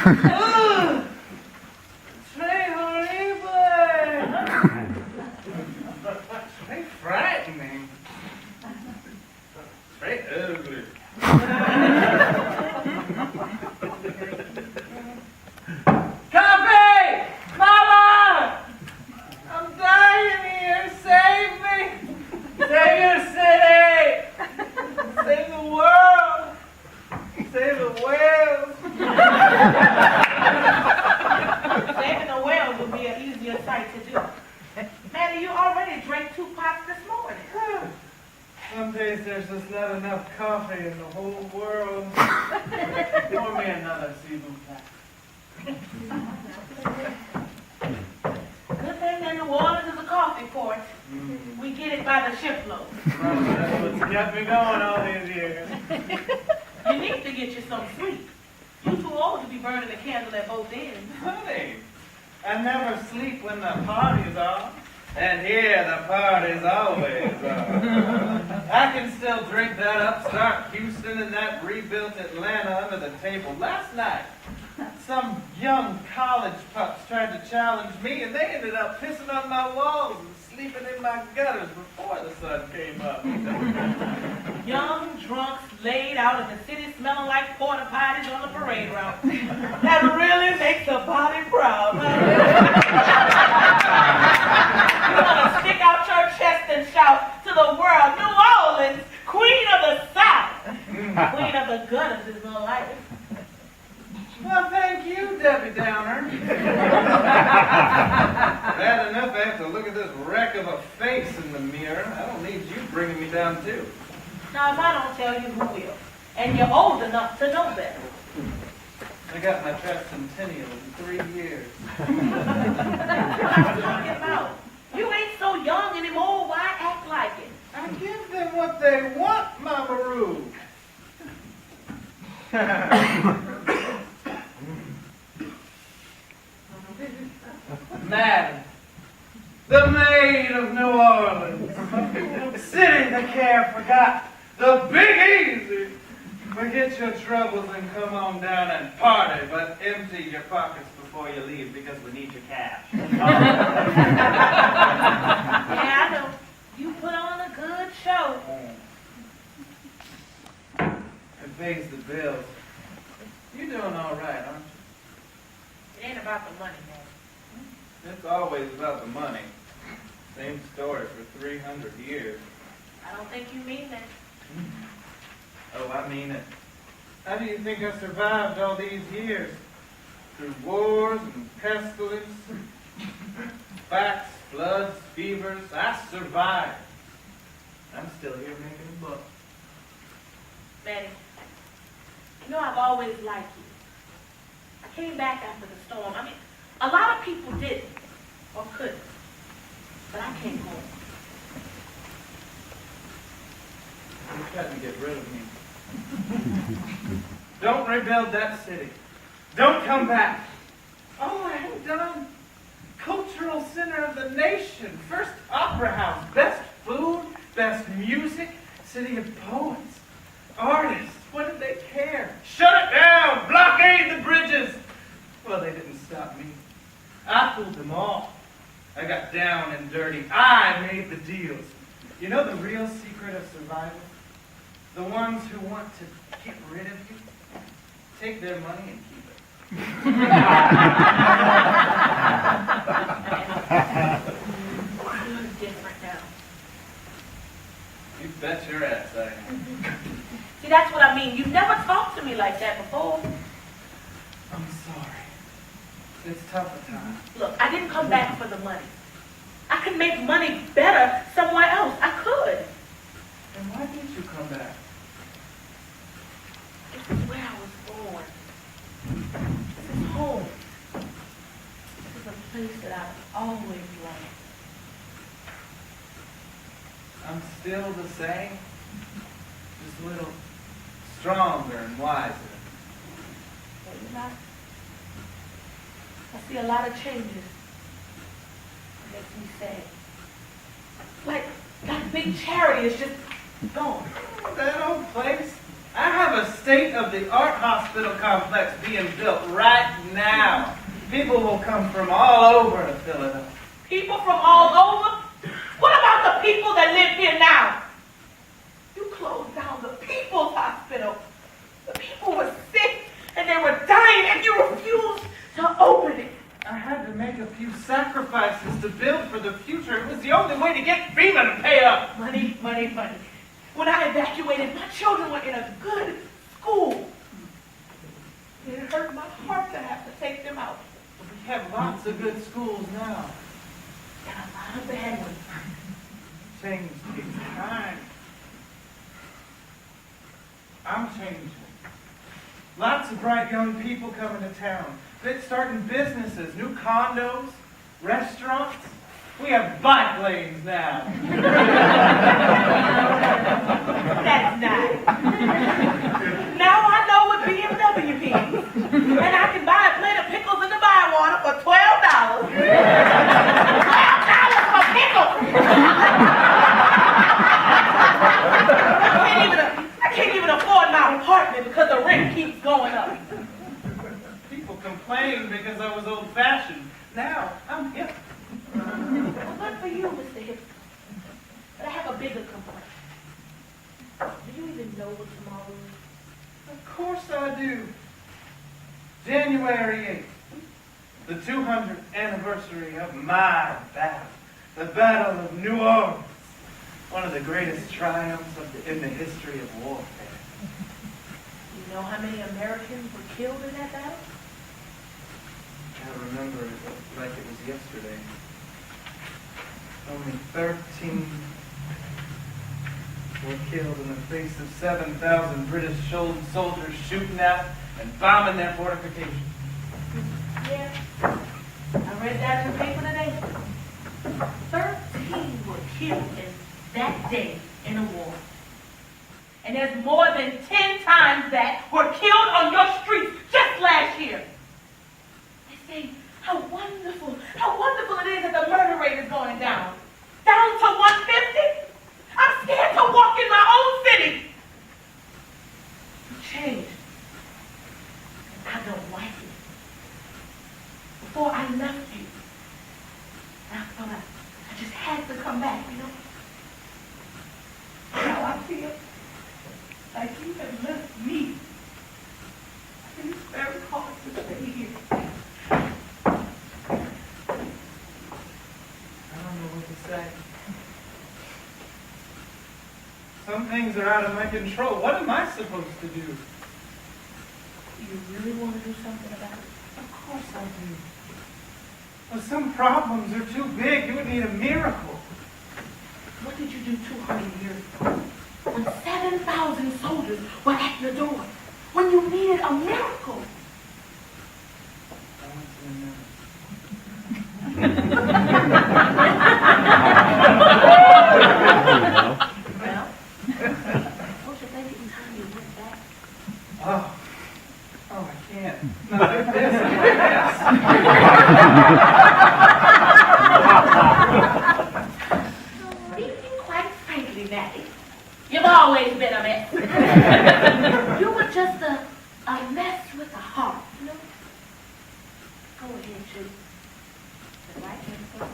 Très horrible. Très frightening. Très ugly. Coffee! Mama! I'm dying here. Save me. Save your city. Save the world. Save the whales. Saving the whales would be an easier sight to do. Maddie, you already drank 2 pots this morning. Some days there's just not enough coffee in the whole world. Pour me another seafood pack. Good thing that New Orleans is a coffee port. We get it by the shipload. Well, that's what's kept me going all these years. You need to get you some sleep. You too old to be burning the candle at both ends. Honey, I never sleep when the party's on. And here the party's always on. I can still drink that upstart Houston and that rebuilt Atlanta under the table. Last night, some young college pups tried to challenge me, and they ended up pissing on my walls and sleeping in my gutters before the sun came up. Young drunks laid out in the city smelling like porta potties on the parade route. That really makes a body proud. You want to stick out your chest and shout to the world, New Orleans, Queen of the South. Queen of the gutters is no life. Well, thank you, Debbie Downer. Bad enough I have to look at this wreck of a face in the mirror. I don't need you bringing me down, too. Now, if I don't tell you, who will? And you're old enough to know better. I got my tricentennial in 3 years. What are you talking about? You ain't so young anymore. Why act like it? I give them what they want, Mama Roo. Madam, the maid of New Orleans, city the care forgot, the Big Easy. Forget your troubles and come on down and party, but empty your pockets before you leave because we need your cash. Yeah, I know. You put on a good show. It pays the bills. You're doing all right, aren't you? It ain't about the money, man. It's always about the money. Same story for 300 years. I don't think you mean that. Oh, I mean it. How do you think I survived all these years? Through wars and pestilence, facts, floods, fevers, I survived. I'm still here making a buck. Maddie, you know I've always liked you. I came back after the storm. I mean, a lot of people didn't or couldn't, but I came home. You tried to get rid of me. Don't rebuild that city. Don't come back. Oh, I ain't done. Cultural center of the nation. First opera house. Best food. Best music. City of poets. Artists. What did they care? Shut it down. Blockade the bridges. Well, they didn't stop me. I fooled them all. I got down and dirty. I made the deals. You know the real secret of survival? The ones who want to get rid of you, take their money and keep it. You're different now. You bet your ass I am. See, that's what I mean. You never talked to me like that before. I'm sorry. It's tough at times. Look, I didn't come back for the money. I could make money better somewhere else. I could. Then why didn't you come back? This is where I was born. This is home. This is a place that I've always loved. I'm still the same. Just a little stronger and wiser. But you know, I see a lot of changes. It makes me sad. Like that big charity is just gone. That old place. I have a state-of-the-art hospital complex being built right now. People will come from all over to Philadelphia. People from all over? What about the people that live here now? You closed down the People's Hospital. The people were sick and they were dying and you refused to open it. I had to make a few sacrifices to build for the future. It was the only way to get FEMA to pay up. Money, money, money. When I evacuated, my children were in a good school. It hurt my heart to have to take them out. We have lots of good schools now. And a lot of bad ones. Change takes time. I'm changing. Lots of bright young people coming to town. They're starting businesses, new condos, restaurants. We have bike lanes now. That's nice. Now I know what BMW means. And I can buy a plate of pickles in the Bywater for $12. $12 for pickles! I can't even afford my apartment because the rent keeps going up. People complain because I was old-fashioned. Now, I'm hip. Well, good for you, Mr. Hip. But I have a bigger complaint. Do you even know what tomorrow is? Of course I do. January 8th, the 200th anniversary of my battle, the Battle of New Orleans, one of the greatest triumphs in the history of warfare. You know how many Americans were killed in that battle? I remember it like it was yesterday. Only 13 were killed in the face of 7,000 British soldiers shooting out and bombing their fortifications. Yeah. I read that in the paper today. 13 were killed in that day in a war. And there's more than 10 times that were killed on your streets just last year. They say how wonderful it is that the murder rate is going down. Down to 150? I'm scared to walk in my own city. You changed. And I don't like it. Before I left you, I thought I just had to come back, you know? Now I feel like you have left me. And it's very hard to stay here. I don't know what to say. Some things are out of my control. What am I supposed to do? Do you really want to do something about it? Of course I do. But some problems are too big. You would need a miracle. What did you do 200 years ago? When 7,000 soldiers were at your door. When you needed a miracle. I want to know. Well, don't you think it was time you went back? Oh, I can't. Not like this. Speaking quite frankly, Maddie, you've always been a mess. You were just a mess with a heart, you know? Go ahead, shoot. The right hand first.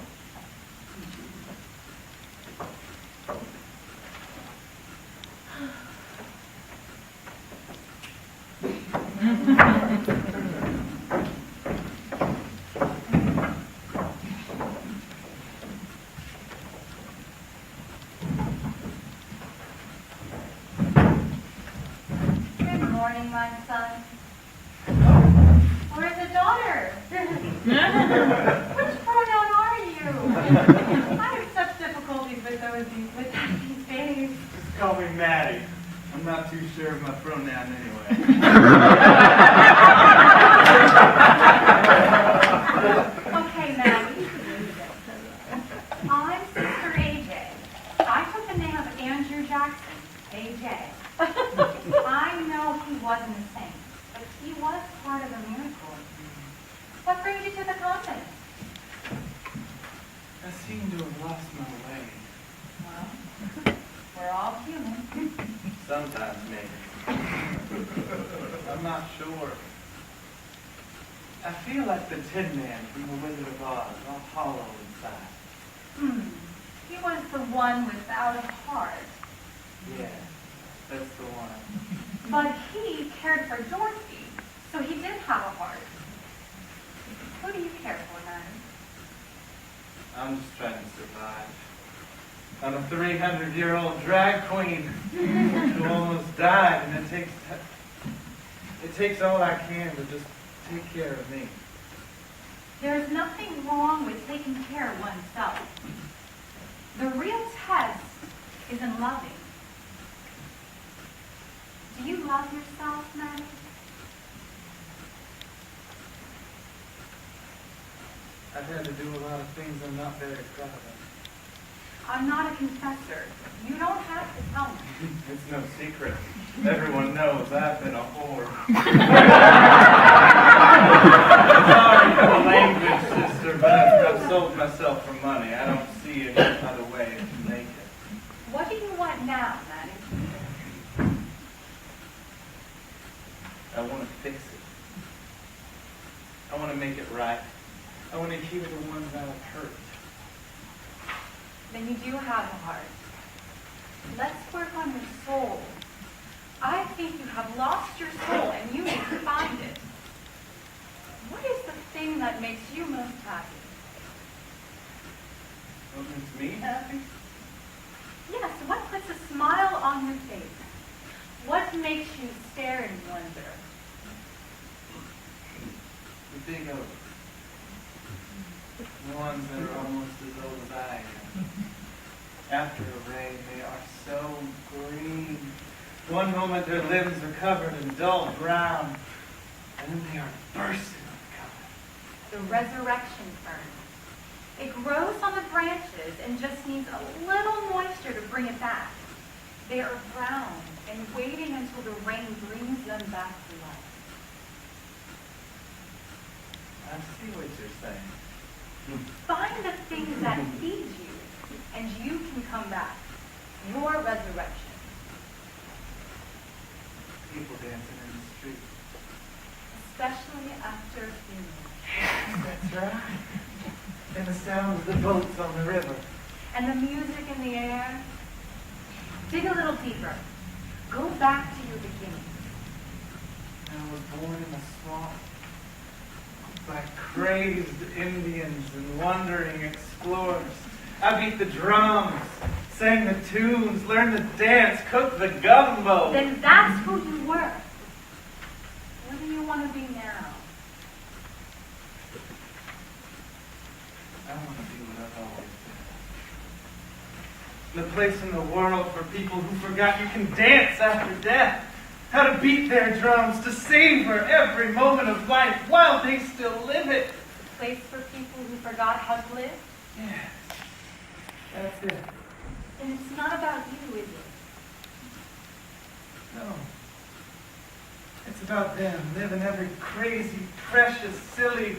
Good morning, my son. Or is it daughter? Which pronoun are you? I have such difficulties with these days. Just call me Maddie. I'm not too sure of my pronoun anyway. Okay, Maggie. I'm Sister AJ. I took the name of Andrew Jackson, AJ. I know he wasn't a saint, but he was part of a miracle. What brings you to the convent? I seem to have lost my way. Well, we're all human. Sometimes, maybe. I'm not sure. I feel like the Tin Man from The Wizard of Oz, all hollow inside. He was the one without a heart. Yeah, that's the one. But he cared for Dorothy, so he did have a heart. Who do you care for, then? I'm just trying to survive. I'm a 300-year-old drag queen who almost died, and it takes all I can to just take care of me. There's nothing wrong with taking care of oneself. The real test is in loving. Do you love yourself, Maddie? I've had to do a lot of things I'm not very proud of. I'm not a confessor. You don't have to tell me. It's no secret. Everyone knows I've been a whore. Sorry for the language, sister, but I've sold myself for money. I don't see any other way to make it. What do you want now, Maddie? I want to fix it. I want to make it right. I want to heal the ones that have hurt. Then you do have a heart. Let's work on your soul. I think you have lost your soul and you need to find it. What is the thing that makes you most happy? What makes me happy? Yes, what puts a smile on your face? What makes you stare and wonder? The big oaks. The ones that are almost as old as I am. After a rain, they are so green. One moment their limbs are covered in dull brown, and then they are bursting with color. The resurrection fern. It grows on the branches and just needs a little moisture to bring it back. They are brown and waiting until the rain brings them back to life. I see what you're saying. Find the things that feed you, and you can come back. Your resurrection. People dancing in the street. Especially after funeral. That's right. And the sound of the boats on the river. And the music in the air. Dig a little deeper. Go back to your beginning. I was born in a swamp by crazed Indians and wandering explorers. I beat the drums, sang the tunes, learned the dance, cooked the gumbo. Then that's who you were. What do you want to be now? I want to be what I've always been. The place in the world for people who forgot you can dance after death. How to beat their drums, to savor every moment of life while they still live it. A place for people who forgot how to live? Yes, that's it. And it's not about you, is it? No. It's about them living every crazy, precious, silly,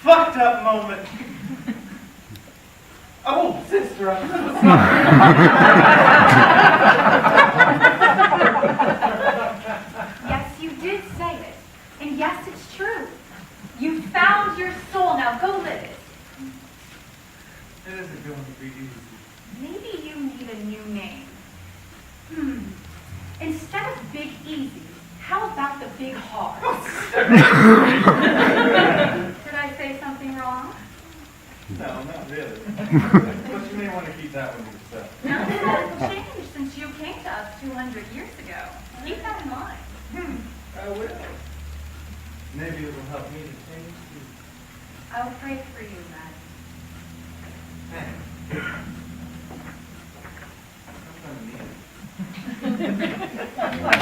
fucked up moment. Oh, sister, I'm so Yes, you did say it. And yes, it's true. You found your soul. Now go live it. It isn't going to be easy. Maybe you need a new name. Instead of Big Easy, how about the Big Hard? Did I say something wrong? No, not really. But you may want to keep that one to yourself. Nothing has changed since you came to us 200 years ago. Keep that in mind. I will. Maybe it will help me to change too. I'll pray for you, Matt. I'm gonna need it.